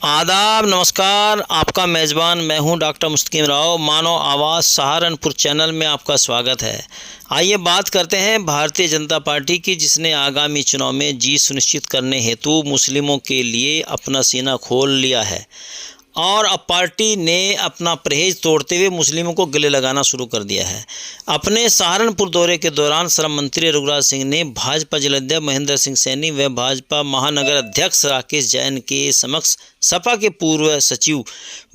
आदाब, नमस्कार। आपका मेज़बान मैं हूं डॉक्टर मुस्तकीम राव। मानव आवाज़ सहारनपुर चैनल में आपका स्वागत है। आइए बात करते हैं भारतीय जनता पार्टी की, जिसने आगामी चुनाव में जीत सुनिश्चित करने हेतु मुस्लिमों के लिए अपना सीना खोल लिया है और अब पार्टी ने अपना परहेज तोड़ते हुए मुस्लिमों को गले लगाना शुरू कर दिया है। अपने सहारनपुर दौरे के दौरान श्रम मंत्री रघुराज सिंह ने भाजपा जिलाध्यक्ष महेंद्र सिंह सैनी व भाजपा महानगर अध्यक्ष राकेश जैन के समक्ष सपा के पूर्व सचिव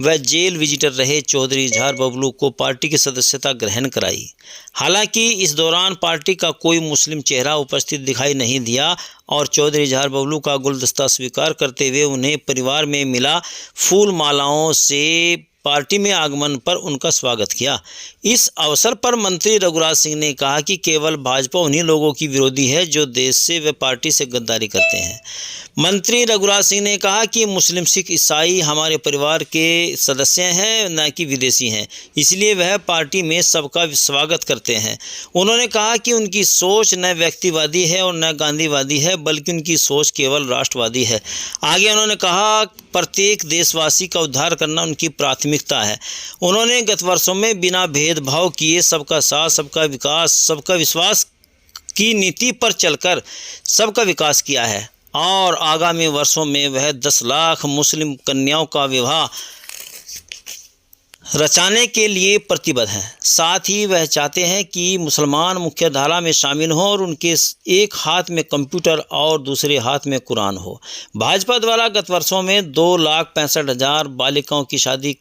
व जेल विजिटर रहे चौधरी इजहार बबलू को पार्टी की सदस्यता ग्रहण कराई। हालांकि इस दौरान पार्टी का कोई मुस्लिम चेहरा उपस्थित दिखाई नहीं दिया और चौधरी इजहार बबलू का गुलदस्ता स्वीकार करते हुए उन्हें परिवार में मिला फूल मालाओं से पार्टी में आगमन पर उनका स्वागत किया। इस अवसर पर मंत्री रघुराज सिंह ने कहा कि केवल भाजपा उन्हीं लोगों की विरोधी है जो देश से व पार्टी से गद्दारी करते हैं। मंत्री रघुराज सिंह ने कहा कि मुस्लिम, सिख, ईसाई हमारे परिवार के सदस्य हैं, न कि विदेशी हैं, इसलिए वह पार्टी में सबका स्वागत करते हैं। उन्होंने कहा कि उनकी सोच न व्यक्तिवादी है और न गांधीवादी है, बल्कि उनकी सोच केवल राष्ट्रवादी है। आगे उन्होंने कहा प्रत्येक देशवासी का उद्धार करना उनकी प्राथमिकता है। उन्होंने गत वर्षों में बिना भेदभाव किए सबका साथ, सबका विकास, सबका विश्वास की नीति पर चलकर सबका विकास किया है और आगामी वर्षों में वह 10 लाख मुस्लिम कन्याओं का विवाह रचाने के लिए प्रतिबद्ध हैं। साथ ही वह चाहते हैं कि मुसलमान मुख्यधारा में शामिल हों और उनके एक हाथ में कंप्यूटर और दूसरे हाथ में कुरान हो। भाजपा द्वारा गत वर्षों में 2,65,000 बालिकाओं की शादी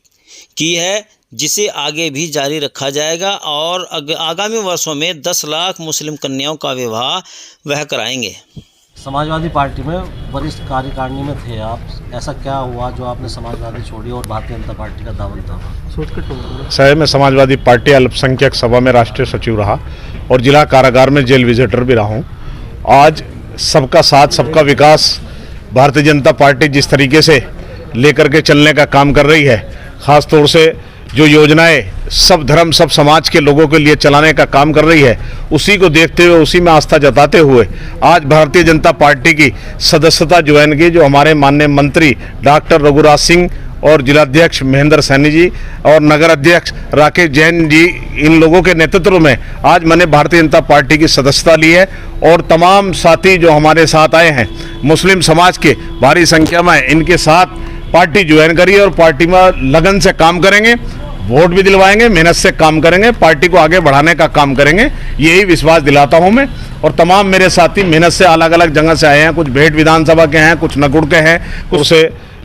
की है, जिसे आगे भी जारी रखा जाएगा और आगामी वर्षों में 10 लाख मुस्लिम कन्याओं का विवाह वह कराएंगे। समाजवादी पार्टी में वरिष्ठ कार्यकारिणी में थे आप, ऐसा क्या हुआ जो आपने समाजवादी छोड़ी और भारतीय जनता पार्टी का दामन थामा? शहर में समाजवादी पार्टी अल्पसंख्यक सभा में राष्ट्रीय सचिव रहा और जिला कारागार में जेल विजिटर भी रहा हूँ। आज सबका साथ, सबका विकास भारतीय जनता पार्टी जिस तरीके से लेकर के चलने का काम कर रही है, ख़ास तौर से जो योजनाएं सब धर्म सब समाज के लोगों के लिए चलाने का काम कर रही है, उसी को देखते हुए, उसी में आस्था जताते हुए आज भारतीय जनता पार्टी की सदस्यता ज्वाइन की। जो हमारे माननीय मंत्री डॉक्टर रघुराज सिंह और जिलाध्यक्ष महेंद्र सैनी जी और नगर अध्यक्ष राकेश जैन जी, इन लोगों के नेतृत्व में आज मैंने भारतीय जनता पार्टी की सदस्यता ली है और तमाम साथी जो हमारे साथ आए हैं मुस्लिम समाज के भारी संख्या में, इनके साथ पार्टी ज्वाइन करी और पार्टी में लगन से काम करेंगे, वोट भी दिलवाएंगे, मेहनत से काम करेंगे, पार्टी को आगे बढ़ाने का काम करेंगे, यही विश्वास दिलाता हूं मैं। और तमाम मेरे साथी मेहनत से अलग अलग जगह से आए हैं, कुछ भेट विधानसभा के हैं, कुछ नगुड़ के हैं, कुछ से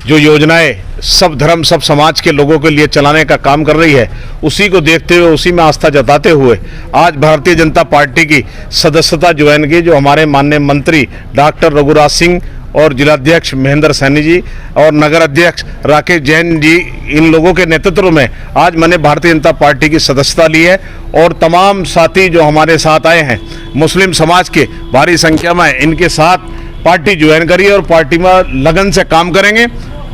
जो योजनाएं सब धर्म सब समाज के लोगों के लिए चलाने का काम कर रही है, उसी को देखते हुए, उसी में आस्था जताते हुए आज भारतीय जनता पार्टी की सदस्यता ज्वाइन की। जो हमारे माननीय मंत्री डॉक्टर रघुराज सिंह और जिलाध्यक्ष महेंद्र सैनी जी और नगर अध्यक्ष राकेश जैन जी, इन लोगों के नेतृत्व में आज मैंने भारतीय जनता पार्टी की सदस्यता ली है और तमाम साथी जो हमारे साथ आए हैं मुस्लिम समाज के भारी संख्या में, इनके साथ पार्टी ज्वाइन करी और पार्टी में लगन से काम करेंगे,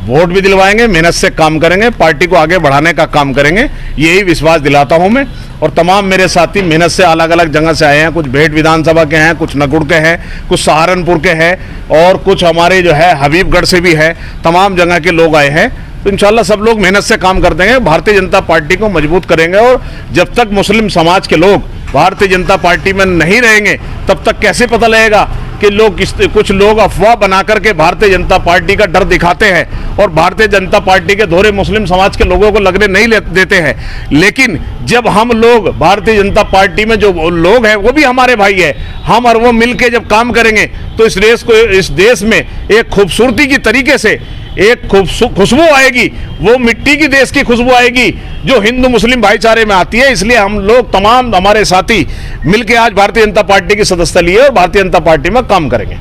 वोट भी दिलवाएंगे, मेहनत से काम करेंगे, पार्टी को आगे बढ़ाने का काम करेंगे, यही विश्वास दिलाता हूं मैं। और तमाम मेरे साथी मेहनत से अलग अलग जगह से आए हैं, कुछ भेट विधानसभा के हैं, कुछ नगुड़ के हैं, कुछ सहारनपुर के हैं और कुछ हमारे जो है हबीबगढ़ से भी है, तमाम जगह के लोग आए हैं। तो इंशाल्लाह सब लोग मेहनत से काम कर देंगे, भारतीय जनता पार्टी को मजबूत करेंगे। और जब तक मुस्लिम समाज के लोग भारतीय जनता पार्टी में नहीं रहेंगे, तब तक कैसे पता लगेगा कि कुछ लोग अफवाह बना करके भारतीय जनता पार्टी का डर दिखाते हैं और भारतीय जनता पार्टी के धोरे मुस्लिम समाज के लोगों को लगने नहीं देते हैं। लेकिन जब हम लोग भारतीय जनता पार्टी में जो लोग हैं वो भी हमारे भाई है, हम और वो मिलके जब काम करेंगे तो इस देश में एक खूबसूरती की तरीके से एक खुशबू आएगी, वो मिट्टी की देश की खुशबू आएगी जो हिंदू मुस्लिम भाईचारे में आती है। इसलिए हम लोग तमाम हमारे साथी मिलके आज भारतीय जनता पार्टी की सदस्यता लिए और भारतीय जनता पार्टी में काम करेंगे।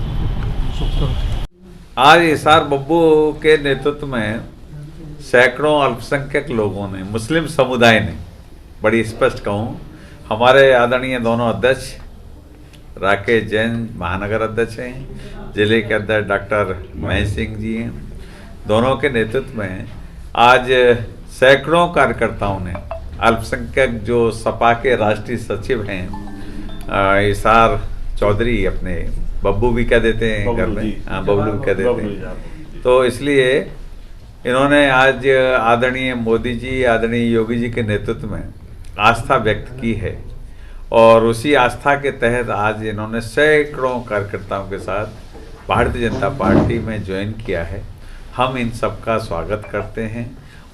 आज इजहार बब्बू के नेतृत्व में सैकड़ों अल्पसंख्यक लोगों ने, मुस्लिम समुदाय ने, बड़ी स्पष्ट कहूँ, हमारे आदरणीय दोनों अध्यक्ष राकेश जैन महानगर अध्यक्ष हैं, जिले के अध्यक्ष डॉक्टर महेश सिंह जी हैं, दोनों के नेतृत्व में आज सैकड़ों कार्यकर्ताओं ने, अल्पसंख्यक जो सपा के राष्ट्रीय सचिव हैं इजहार चौधरी, अपने बब्बू भी कह देते हैं घर में, हाँ बबलू भी कह देते हैं, तो इसलिए इन्होंने आज आदरणीय मोदी जी, आदरणीय योगी जी के नेतृत्व में आस्था व्यक्त की है और उसी आस्था के तहत आज इन्होंने सैकड़ों कार्यकर्ताओं के साथ भारतीय जनता पार्टी में ज्वाइन किया है। हम इन सबका स्वागत करते हैं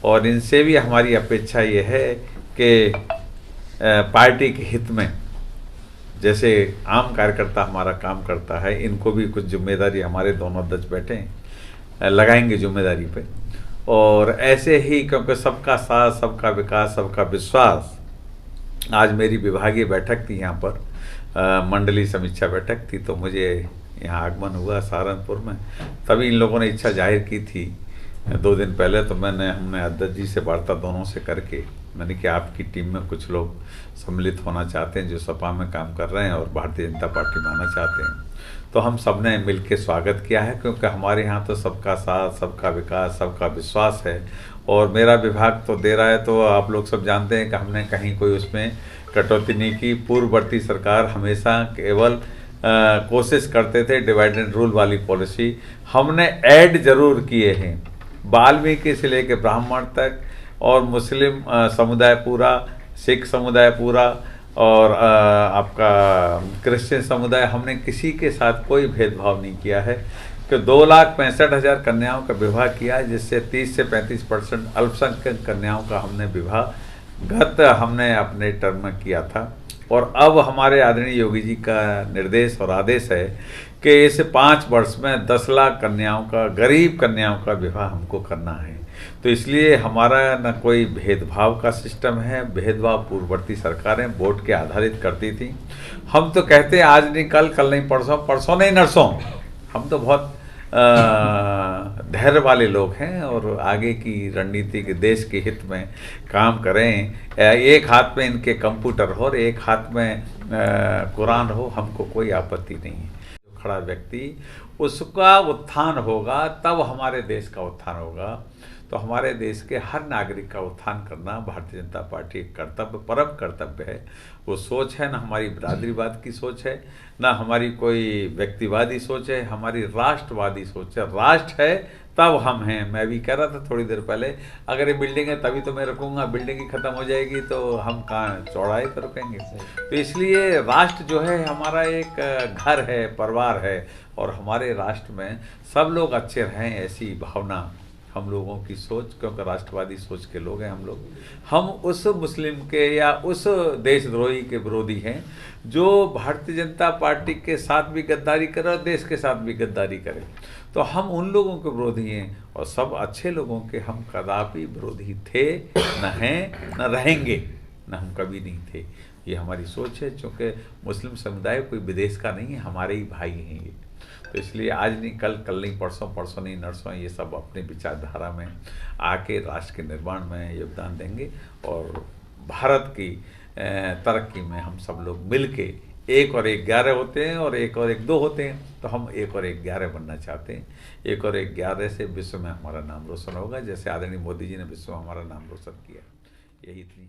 और इनसे भी हमारी अपेक्षा ये है कि पार्टी के हित में जैसे आम कार्यकर्ता हमारा काम करता है, इनको भी कुछ जिम्मेदारी हमारे दोनों अध्यक्ष बैठे हैं लगाएंगे जिम्मेदारी पे। और ऐसे ही क्योंकि सबका साथ, सबका विकास, सबका विश्वास, आज मेरी विभागीय बैठक थी यहाँ पर, मंडलीय समीक्षा बैठक थी, तो मुझे यहाँ आगमन हुआ सहारनपुर में। तभी इन लोगों ने इच्छा जाहिर की थी 2 दिन पहले, तो हमने अध्यक्ष जी से वार्ता दोनों से करके मैंने कि आपकी टीम में कुछ लोग सम्मिलित होना चाहते हैं जो सपा में काम कर रहे हैं और भारतीय जनता पार्टी में आना चाहते हैं। तो हम सब ने मिल के स्वागत किया है, क्योंकि हमारे यहाँ तो सबका साथ, सबका विकास, सबका विश्वास है। और मेरा विभाग तो दे रहा है, तो आप लोग सब जानते हैं कि हमने कहीं कोई उसमें कटौती नहीं की। पूर्ववर्ती सरकार हमेशा केवल कोशिश करते थे डिवाइड एंड रूल वाली पॉलिसी, हमने ऐड जरूर किए हैं वाल्मीकि से लेकर ब्राह्मण तक, और मुस्लिम समुदाय पूरा, सिख समुदाय पूरा, और आपका क्रिश्चियन समुदाय, हमने किसी के साथ कोई भेदभाव नहीं किया है कि 2,65,000 कन्याओं का विवाह किया, जिससे 30 से 35% अल्पसंख्यक कन्याओं का हमने विवाह हमने अपने टर्म में किया था। और अब हमारे आदरणीय योगी जी का निर्देश और आदेश है कि इस 5 वर्ष में 10 लाख कन्याओं का, गरीब कन्याओं का विवाह हमको करना है। तो इसलिए हमारा न कोई भेदभाव का सिस्टम है। भेदभाव पूर्ववर्ती सरकारें वोट के आधारित करती थी। हम तो कहते हैं आज नहीं कल, कल नहीं परसों, परसों नहीं नरसों। हम तो बहुत धैर्य वाले लोग हैं और आगे की रणनीति के देश के हित में काम करें। एक हाथ में इनके कंप्यूटर हो और एक हाथ में कुरान हो, हमको कोई आपत्ति नहीं है। जो खड़ा व्यक्ति, उसका उत्थान होगा, तब हमारे देश का उत्थान होगा। तो हमारे देश के हर नागरिक का उत्थान करना भारतीय जनता पार्टी का कर्तव्य, परम कर्तव्य है। वो सोच है, ना हमारी बिरादरीवाद की सोच है, ना हमारी कोई व्यक्तिवादी सोच है, हमारी राष्ट्रवादी सोच है। राष्ट्र है तब हम हैं। मैं भी कह रहा था थोड़ी देर पहले, अगर ये बिल्डिंग है तभी तो मैं रुकूंगा, बिल्डिंग ही खत्म हो जाएगी तो हम कहाँ चौड़ाई पर रुकेंगे। तो इसलिए राष्ट्र जो है हमारा एक घर है, परिवार है, और हमारे राष्ट्र में सब लोग अच्छे रहें, ऐसी भावना हम लोगों की सोच, क्योंकि राष्ट्रवादी सोच के लोग हैं हम लोग। हम उस मुस्लिम के या उस देशद्रोही के विरोधी हैं जो भारतीय जनता पार्टी के साथ भी गद्दारी करे और देश के साथ भी गद्दारी करे। तो हम उन लोगों के विरोधी हैं, और सब अच्छे लोगों के हम कदापि विरोधी थे, न हैं, न रहेंगे, न हम कभी नहीं थे। ये हमारी सोच है, क्योंकि मुस्लिम समुदाय कोई विदेश का नहीं है, हमारे ही भाई हैं ये। तो इसलिए आज नहीं कल, कल नहीं परसों, परसों नहीं नरसों, ये सब अपनी विचारधारा में आके राष्ट्र के निर्माण में योगदान देंगे और भारत की तरक्की में हम सब लोग मिलके 1 और 1 11 होते हैं और 1 और 1 2 होते हैं। तो हम 1 और 1 11 बनना चाहते हैं। 1 और 1 11 से विश्व में हमारा नाम रोशन होगा, जैसे आदरणीय मोदी जी ने विश्व में हमारा नाम रोशन किया। यही इतनी